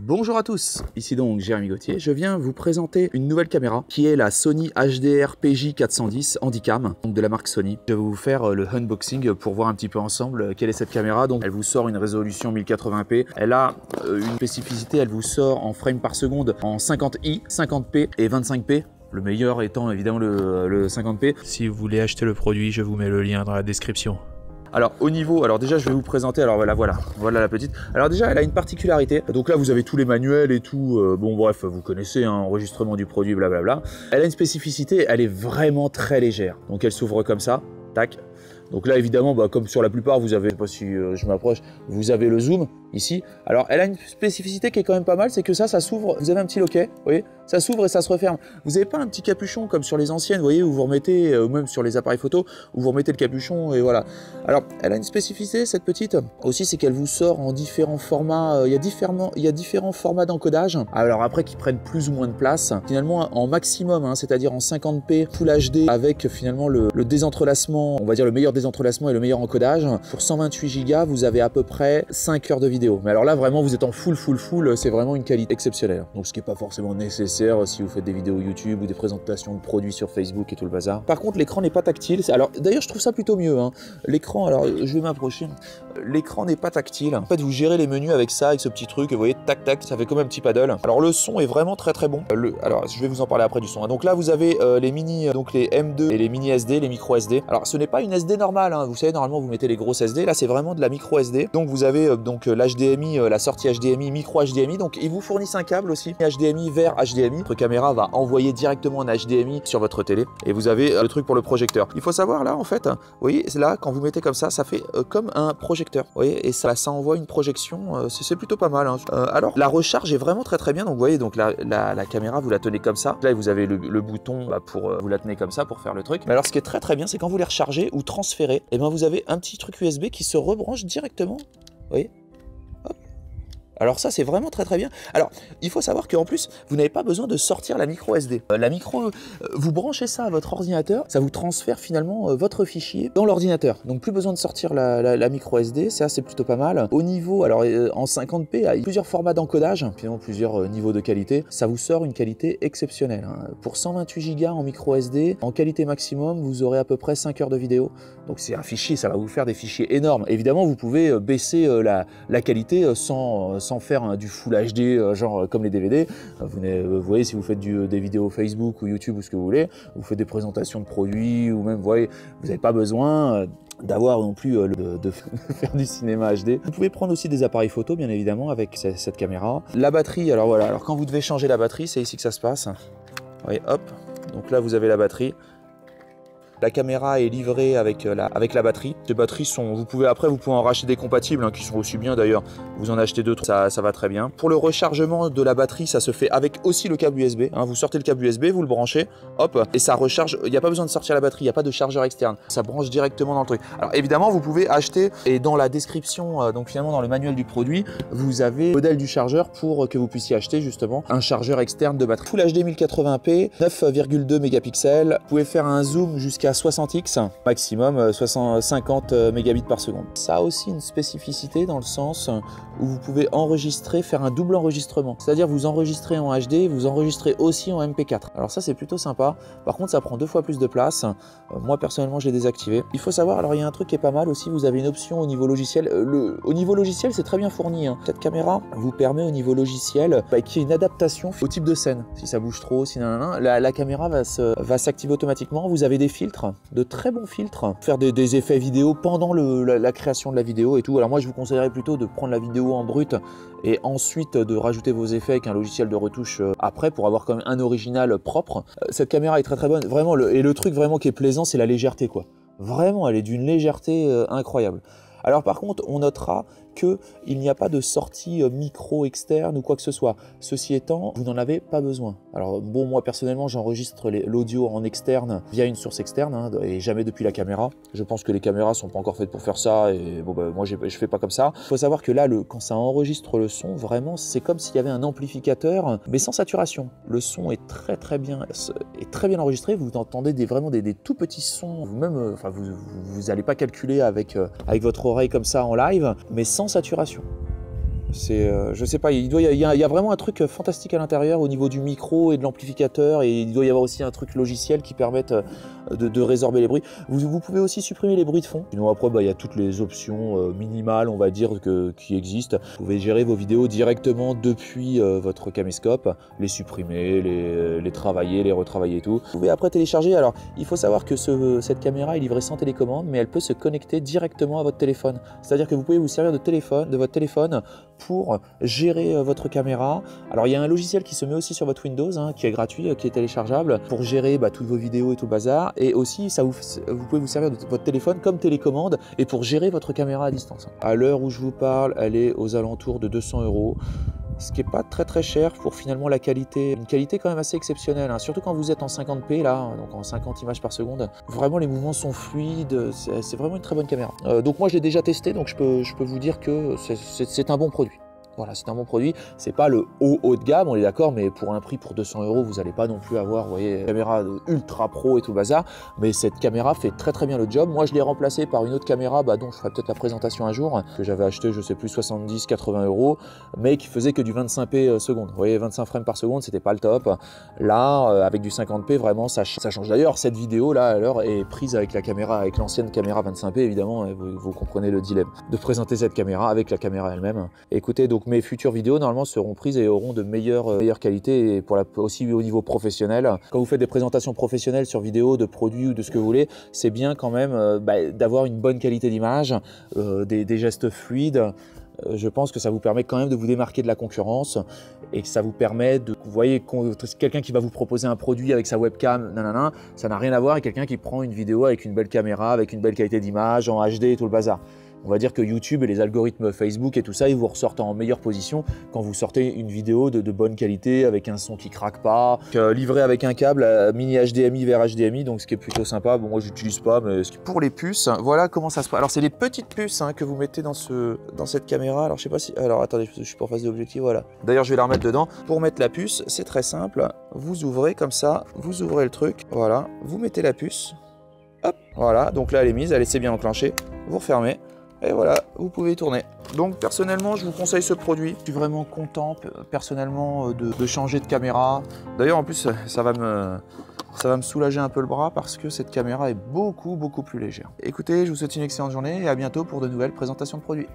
Bonjour à tous, ici donc Jérémy Gauthier. Je viens vous présenter une nouvelle caméra qui est la Sony HDR PJ410 Handycam, donc de la marque Sony. Je vais vous faire le unboxing pour voir un petit peu ensemble quelle est cette caméra. Donc elle vous sort une résolution 1080p. Elle a une spécificité, elle vous sort en frame par seconde en 50i, 50p et 25p. Le meilleur étant évidemment le 50p. Si vous voulez acheter le produit, je vous mets le lien dans la description. Alors au niveau, alors déjà je vais vous présenter, alors voilà la petite. Alors déjà elle a une particularité, donc là vous avez tous les manuels et tout, bon bref vous connaissez, hein, enregistrement du produit, blablabla. Elle a une spécificité, elle est vraiment très légère, donc elle s'ouvre comme ça, tac. Donc là évidemment, comme sur la plupart, vous avez, je sais pas si je m'approche, vous avez le zoom ici. Alors elle a une spécificité qui est quand même pas mal, c'est que ça s'ouvre, vous avez un petit loquet, vous voyez, ça s'ouvre et ça se referme. Vous n'avez pas un petit capuchon comme sur les anciennes, vous voyez, où vous remettez, ou même sur les appareils photo, où vous remettez le capuchon et voilà. Alors elle a une spécificité cette petite aussi, c'est qu'elle vous sort en différents formats, il y a différents formats d'encodage. Alors après qui prennent plus ou moins de place, finalement en maximum, hein, c'est-à-dire en 50p Full HD avec finalement le désentrelacement, on va dire le meilleur désentrelacement et le meilleur encodage. Pour 128 Go, vous avez à peu près 5 heures de vidéo. Mais alors là, vraiment, vous êtes en full, c'est vraiment une qualité exceptionnelle. Donc, ce qui n'est pas forcément nécessaire si vous faites des vidéos YouTube ou des présentations de produits sur Facebook et tout le bazar. Par contre, l'écran n'est pas tactile. Alors, d'ailleurs, je trouve ça plutôt mieux, hein. L'écran, alors, je vais m'approcher. L'écran n'est pas tactile. En fait, vous gérez les menus avec ça, avec ce petit truc, et vous voyez, tac, tac, ça fait comme un petit paddle. Alors, le son est vraiment très, très bon. Alors, je vais vous en parler après du son, hein. Donc là, vous avez les mini, donc les M2 et les mini SD, les micro SD. Alors, ce n'est pas une SD normale, hein. Vous savez, normalement, vous mettez les grosses SD. Là, c'est vraiment de la micro SD. Donc, vous avez donc l'HDMI, la sortie HDMI, micro HDMI. Donc, ils vous fournissent un câble aussi, HDMI vers HDMI. Votre caméra va envoyer directement un HDMI sur votre télé. Et vous avez le truc pour le projecteur. Il faut savoir, là, en fait, vous voyez, là, quand vous mettez comme ça fait comme un projecteur. Vous voyez, et ça envoie une projection. C'est plutôt pas mal, hein. Alors, la recharge est vraiment très, très bien. Donc, vous voyez, donc la caméra, vous la tenez comme ça. Là, vous avez le bouton pour vous la tenez comme ça pour faire le truc. Mais alors, ce qui est très, très bien, c'est quand vous les rechargez ou transférez, et ben vous avez un petit truc USB qui se rebranche directement. Vous voyez? Hop. Alors ça, c'est vraiment très très bien. Alors, il faut savoir qu'en plus, vous n'avez pas besoin de sortir la micro SD. Vous branchez ça à votre ordinateur, ça vous transfère finalement votre fichier dans l'ordinateur. Donc plus besoin de sortir la micro SD, ça c'est plutôt pas mal. Au niveau, alors en 50p, il y a plusieurs formats d'encodage, finalement plusieurs niveaux de qualité. Ça vous sort une qualité exceptionnelle, hein. Pour 128 Go en micro SD, en qualité maximum, vous aurez à peu près 5 heures de vidéo. Donc c'est un fichier, ça va vous faire des fichiers énormes. Évidemment, vous pouvez baisser la qualité sans faire du Full HD, genre comme les DVD. Vous voyez, si vous faites des vidéos Facebook ou YouTube ou ce que vous voulez, vous faites des présentations de produits ou même, vous voyez, vous n'avez pas besoin d'avoir non plus de faire du cinéma HD. Vous pouvez prendre aussi des appareils photo, bien évidemment, avec cette caméra. La batterie, alors voilà, alors quand vous devez changer la batterie, c'est ici que ça se passe. Vous voyez, hop, donc là vous avez la batterie. La caméra est livrée avec la batterie. Les batteries sont, vous pouvez en racheter des compatibles, hein, qui sont aussi bien d'ailleurs. Vous en achetez deux, ça va très bien. Pour le rechargement de la batterie, ça se fait avec aussi le câble USB, hein. Vous sortez le câble USB, vous le branchez, hop, et ça recharge. Il n'y a pas besoin de sortir la batterie, il n'y a pas de chargeur externe. Ça branche directement dans le truc. Alors évidemment, vous pouvez acheter, et dans la description, donc finalement dans le manuel du produit, vous avez le modèle du chargeur pour que vous puissiez acheter justement un chargeur externe de batterie. Full HD 1080p, 9,2 mégapixels. Vous pouvez faire un zoom jusqu'à 60x, maximum 50 mégabits par seconde. Ça a aussi une spécificité dans le sens où vous pouvez enregistrer, faire un double enregistrement. C'est-à-dire vous enregistrez en HD, vous enregistrez aussi en MP4. Alors ça c'est plutôt sympa. Par contre ça prend 2 fois plus de place. Moi personnellement je l'ai désactivé. Il faut savoir, alors il y a un truc qui est pas mal aussi, vous avez une option au niveau logiciel. Au niveau logiciel c'est très bien fourni, hein. Cette caméra vous permet au niveau logiciel qu'il y ait une adaptation au type de scène. Si ça bouge trop, si la caméra va s'activer automatiquement. Vous avez des filtres, de très bons filtres, faire des effets vidéo pendant la création de la vidéo et tout. Alors moi je vous conseillerais plutôt de prendre la vidéo en brut et ensuite de rajouter vos effets avec un logiciel de retouche après pour avoir quand même un original propre. Cette caméra est très très bonne, vraiment, et le truc vraiment qui est plaisant c'est la légèreté, quoi. Vraiment, elle est d'une légèreté incroyable. Alors par contre, on notera qu'il n'y a pas de sortie micro externe ou quoi que ce soit. Ceci étant, vous n'en avez pas besoin. Alors bon, moi personnellement, j'enregistre l'audio en externe via une source externe, hein, et jamais depuis la caméra. Je pense que les caméras sont pas encore faites pour faire ça, et bon, moi je fais pas comme ça. Il faut savoir que là, quand ça enregistre le son, vraiment, c'est comme s'il y avait un amplificateur, mais sans saturation. Le son est très bien enregistré. Vous entendez vraiment des tout petits sons. Vous-même, vous n'allez pas calculer avec votre oreille comme ça en live, mais sans saturation. Je sais pas, il y a vraiment un truc fantastique à l'intérieur au niveau du micro et de l'amplificateur, et il doit y avoir aussi un truc logiciel qui permette de résorber les bruits. Vous pouvez aussi supprimer les bruits de fond. Sinon après, il y a toutes les options minimales, on va dire, qui existent. Vous pouvez gérer vos vidéos directement depuis votre caméscope, les supprimer, les travailler, les retravailler et tout. Vous pouvez après télécharger. Alors, il faut savoir que cette caméra est livrée sans télécommande, mais elle peut se connecter directement à votre téléphone. C'est-à-dire que vous pouvez vous servir de votre téléphone pour gérer votre caméra. Alors, il y a un logiciel qui se met aussi sur votre Windows, hein, qui est gratuit, qui est téléchargeable, pour gérer toutes vos vidéos et tout le bazar. Et aussi, vous pouvez vous servir de votre téléphone comme télécommande et pour gérer votre caméra à distance. À l'heure où je vous parle, elle est aux alentours de 200 €. Ce qui n'est pas très cher pour finalement la qualité, une qualité quand même assez exceptionnelle, hein. Surtout quand vous êtes en 50p là, donc en 50 images par seconde. Vraiment les mouvements sont fluides, c'est vraiment une très bonne caméra. Donc moi je l'ai déjà testé, donc je peux vous dire que c'est un bon produit. Voilà, c'est un bon produit. C'est pas le haut de gamme, on est d'accord, mais pour un prix pour 200 €, vous n'allez pas non plus avoir, vous voyez, une caméra ultra pro et tout le bazar. Mais cette caméra fait très bien le job. Moi, je l'ai remplacée par une autre caméra, dont je ferai peut-être la présentation un jour, que j'avais acheté, je sais plus, 70-80 €, mais qui faisait que du 25p seconde. Vous voyez, 25 frames par seconde, c'était pas le top. Là, avec du 50p, vraiment, ça change. D'ailleurs, cette vidéo là, alors, est prise avec la caméra, avec l'ancienne caméra 25p, évidemment. Vous comprenez le dilemme de présenter cette caméra avec la caméra elle-même. Écoutez, donc mes futures vidéos normalement seront prises et auront de meilleure qualité, et aussi au niveau professionnel. Quand vous faites des présentations professionnelles sur vidéo de produits ou de ce que vous voulez, c'est bien quand même d'avoir une bonne qualité d'image, des gestes fluides. Je pense que ça vous permet quand même de vous démarquer de la concurrence, et que ça vous permet de, vous voyez, quelqu'un qui va vous proposer un produit avec sa webcam, nanana, ça n'a rien à voir avec quelqu'un qui prend une vidéo avec une belle caméra, avec une belle qualité d'image, en HD et tout le bazar. On va dire que YouTube et les algorithmes Facebook et tout ça, ils vous ressortent en meilleure position quand vous sortez une vidéo de bonne qualité, avec un son qui craque pas, livré avec un câble mini HDMI vers HDMI, donc ce qui est plutôt sympa. Bon, moi j'utilise pas, mais pour les puces, voilà comment ça se passe. Alors c'est des petites puces, hein, que vous mettez dans cette caméra. Alors je sais pas si, alors attendez, je suis pas en face de l'objectif, voilà. D'ailleurs je vais la remettre dedans. Pour mettre la puce, c'est très simple. Vous ouvrez comme ça, vous ouvrez le truc, voilà, vous mettez la puce, hop, voilà. Donc là elle est mise, elle est bien enclenchée. Vous refermez. Et voilà, vous pouvez tourner. Donc personnellement, je vous conseille ce produit. Je suis vraiment content personnellement de changer de caméra. D'ailleurs, en plus, ça va me soulager un peu le bras parce que cette caméra est beaucoup plus légère. Écoutez, je vous souhaite une excellente journée et à bientôt pour de nouvelles présentations de produits.